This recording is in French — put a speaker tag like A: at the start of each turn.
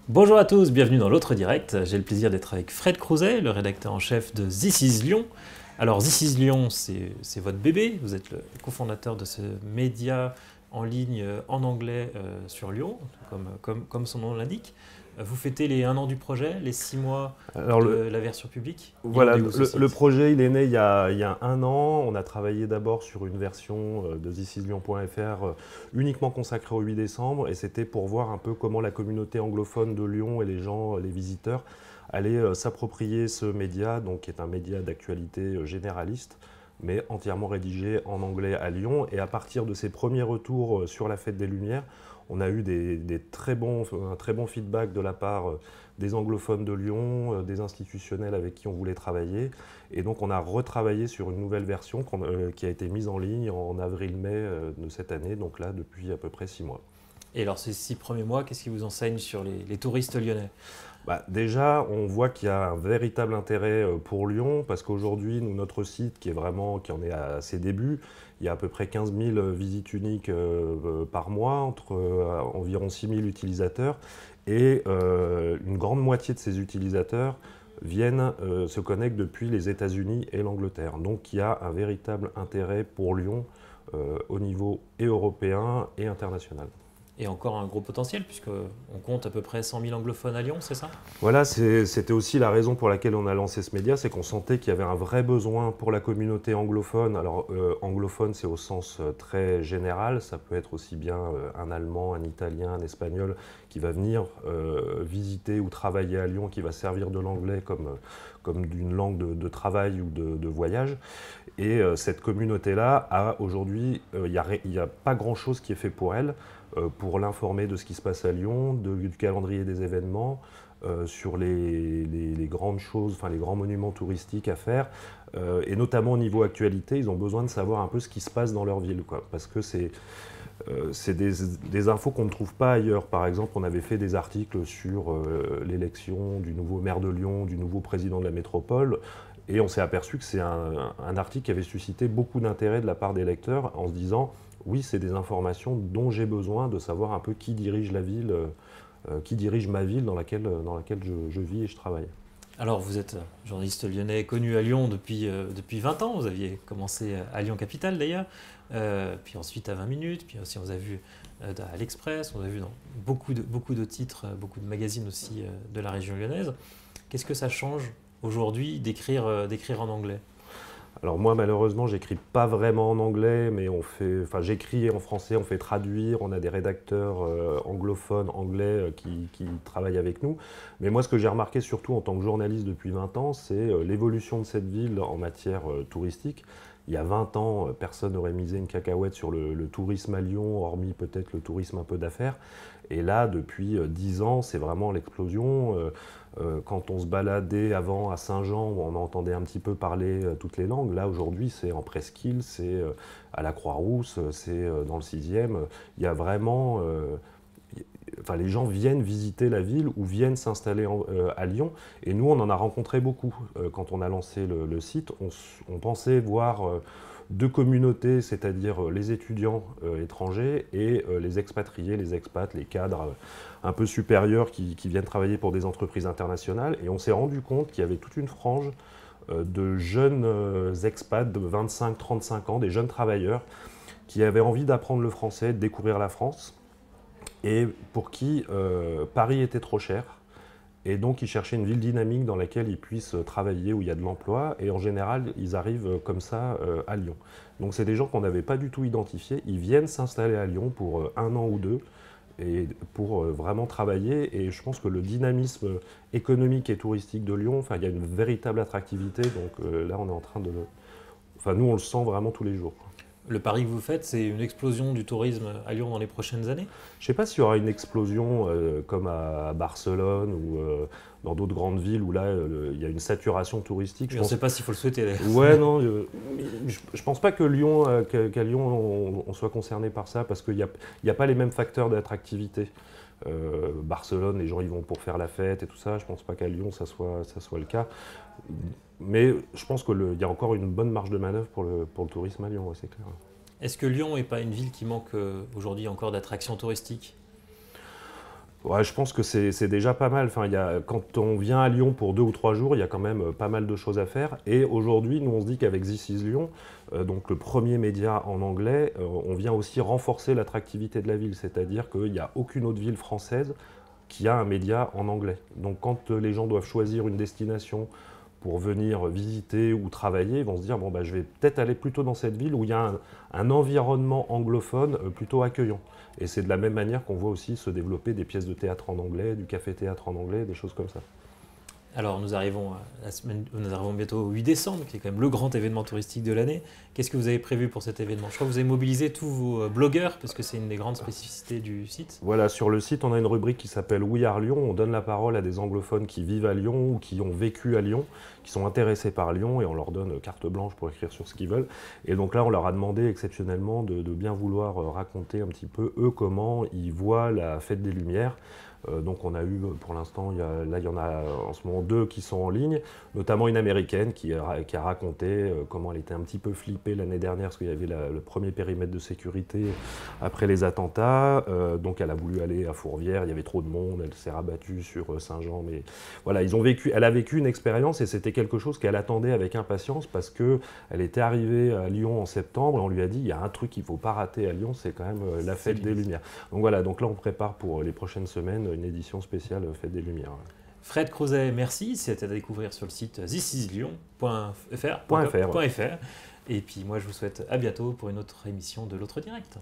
A: Bonjour à tous, bienvenue dans l'autre direct. J'ai le plaisir d'être avec Fred Crouzet, le rédacteur en chef de This is Lyon. Alors This is Lyon, c'est votre bébé, vous êtes le cofondateur de ce média en ligne en anglais sur Lyon, comme son nom l'indique. Vous fêtez les 1 an du projet, les 6 mois
B: Alors
A: de la version publique.
B: voilà, le projet il est né il y a 1 an. On a travaillé d'abord sur une version de thisislyon.fr uniquement consacrée au 8 décembre et c'était pour voir un peu comment la communauté anglophone de Lyon et les gens, les visiteurs, allaient s'approprier ce média, donc qui est un média d'actualité généraliste, mais entièrement rédigé en anglais à Lyon. Et à partir de ces premiers retours sur la Fête des Lumières, on a eu un très bon feedback de la part des anglophones de Lyon, des institutionnels avec qui on voulait travailler. Et donc on a retravaillé sur une nouvelle version qui a été mise en ligne en avril-mai de cette année, donc là depuis à peu près 6 mois.
A: Et alors ces 6 premiers mois, qu'est-ce qui vous enseigne sur les touristes lyonnais?
B: Déjà, on voit qu'il y a un véritable intérêt pour Lyon, parce qu'aujourd'hui, notre site, qui en est à ses débuts, il y a à peu près 15 000 visites uniques par mois, entre environ 6 000 utilisateurs, et une grande moitié de ces utilisateurs se connectent depuis les États-Unis et l'Angleterre. Donc il y a un véritable intérêt pour Lyon au niveau et européen et international.
A: Et encore un gros potentiel, puisqu'on compte à peu près 100 000 anglophones à Lyon, c'est ça?
B: Voilà, c'était aussi la raison pour laquelle on a lancé ce média, c'est qu'on sentait qu'il y avait un vrai besoin pour la communauté anglophone. Alors, anglophone, c'est au sens très général, ça peut être aussi bien un Allemand, un Italien, un Espagnol qui va venir visiter ou travailler à Lyon, qui va servir de l'anglais comme d'une langue de travail ou de voyage. Et cette communauté-là, aujourd'hui, il n'y a pas grand-chose qui est fait pour elle, pour l'informer de ce qui se passe à Lyon, du calendrier des événements, sur les grandes choses, enfin les grands monuments touristiques à faire, et notamment au niveau actualité, ils ont besoin de savoir un peu ce qui se passe dans leur ville, quoi, parce que c'est des infos qu'on ne trouve pas ailleurs. Par exemple, on avait fait des articles sur l'élection du nouveau maire de Lyon, du nouveau président de la métropole, et on s'est aperçu que c'est un article qui avait suscité beaucoup d'intérêt de la part des lecteurs en se disant oui, c'est des informations dont j'ai besoin de savoir un peu qui dirige la ville, qui dirige ma ville dans laquelle je vis et je travaille.
A: Alors, vous êtes journaliste lyonnais connu à Lyon depuis 20 ans. Vous aviez commencé à Lyon Capitale d'ailleurs, puis ensuite à 20 minutes, puis aussi on vous a vu à l'Express, on vous a vu dans beaucoup de titres, beaucoup de magazines aussi de la région lyonnaise. Qu'est-ce que ça change aujourd'hui d'écrire en anglais?
B: Alors moi, malheureusement, j'écris pas vraiment en anglais, mais j'écris en français, on fait traduire, on a des rédacteurs anglophones, anglais, qui travaillent avec nous. Mais moi, ce que j'ai remarqué surtout en tant que journaliste depuis 20 ans, c'est l'évolution de cette ville en matière touristique. Il y a 20 ans, personne n'aurait misé une cacahuète sur le tourisme à Lyon, hormis peut-être le tourisme un peu d'affaires. Et là, depuis 10 ans, c'est vraiment l'explosion. Quand on se baladait avant à Saint-Jean, où on entendait un petit peu parler toutes les langues, là aujourd'hui c'est en presqu'île, c'est à la Croix-Rousse, c'est dans le 6e. Il y a vraiment. Les gens viennent visiter la ville ou viennent s'installer à Lyon. Et nous, on en a rencontré beaucoup. Quand on a lancé le site, on pensait voir deux communautés, c'est-à-dire les étudiants étrangers et les expatriés, les expats, les cadres un peu supérieurs qui viennent travailler pour des entreprises internationales. Et on s'est rendu compte qu'il y avait toute une frange de jeunes expats de 25-35 ans, des jeunes travailleurs qui avaient envie d'apprendre le français, de découvrir la France, et pour qui Paris était trop cher. Et donc ils cherchaient une ville dynamique dans laquelle ils puissent travailler, où il y a de l'emploi, et en général ils arrivent comme ça à Lyon. Donc c'est des gens qu'on n'avait pas du tout identifiés, ils viennent s'installer à Lyon pour 1 an ou 2, et pour vraiment travailler, et je pense que le dynamisme économique et touristique de Lyon, il y a une véritable attractivité, donc là on est en train de nous on le sent vraiment tous les jours.
A: Le pari que vous faites, c'est une explosion du tourisme à Lyon dans les prochaines années?
B: Je ne sais pas s'il y aura une explosion comme à Barcelone ou dans d'autres grandes villes où là il y a une saturation touristique.
A: On ne sait pas s'il faut le souhaiter d'ailleurs.
B: Ouais, non, je ne pense pas que qu'à Lyon on soit concerné par ça, parce qu'il n'y a pas les mêmes facteurs d'attractivité. Barcelone, les gens y vont pour faire la fête et tout ça. Je ne pense pas qu'à Lyon ça soit le cas. Mais je pense qu'il y a encore une bonne marge de manœuvre pour le tourisme à Lyon, ouais, c'est clair.
A: Est-ce que Lyon n'est pas une ville qui manque aujourd'hui encore d'attractions touristiques?
B: Ouais, je pense que c'est déjà pas mal. Enfin, quand on vient à Lyon pour 2 ou 3 jours, il y a quand même pas mal de choses à faire. Et aujourd'hui, nous, on se dit qu'avec This is Lyon, donc le premier média en anglais, on vient aussi renforcer l'attractivité de la ville. C'est-à-dire qu'il n'y a aucune autre ville française qui a un média en anglais. Donc quand les gens doivent choisir une destination pour venir visiter ou travailler, ils vont se dire, bon, bah, je vais peut-être aller plutôt dans cette ville où il y a un environnement anglophone plutôt accueillant. Et c'est de la même manière qu'on voit aussi se développer des pièces de théâtre en anglais, du café-théâtre en anglais, des choses comme ça.
A: Alors nous arrivons, nous arrivons bientôt au 8 décembre, qui est quand même le grand événement touristique de l'année. Qu'est-ce que vous avez prévu pour cet événement? Je crois que vous avez mobilisé tous vos blogueurs, parce que c'est une des grandes spécificités du site.
B: Voilà, sur le site, on a une rubrique qui s'appelle We Are Lyon. On donne la parole à des anglophones qui vivent à Lyon ou qui ont vécu à Lyon, qui sont intéressés par Lyon, et on leur donne carte blanche pour écrire sur ce qu'ils veulent. Et donc là, on leur a demandé exceptionnellement de bien vouloir raconter un petit peu, eux, comment ils voient la Fête des Lumières. Donc on a eu pour l'instant, il y en a en ce moment 2 qui sont en ligne, notamment une américaine qui a raconté comment elle était un petit peu flippée l'année dernière parce qu'il y avait le premier périmètre de sécurité après les attentats. Donc elle a voulu aller à Fourvière, il y avait trop de monde, elle s'est rabattue sur Saint-Jean. Mais voilà, elle a vécu une expérience et c'était quelque chose qu'elle attendait avec impatience parce qu'elle était arrivée à Lyon en septembre et on lui a dit il y a un truc qu'il ne faut pas rater à Lyon, c'est quand même la Fête des Lumières. Donc voilà, donc là on prépare pour les prochaines semaines une édition spéciale Fête des Lumières.
A: Fred Crozet, merci. C'était à découvrir sur le site thisisLyon.fr.
B: .fr.
A: Et puis moi, je vous souhaite à bientôt pour une autre émission de l'Autre Direct.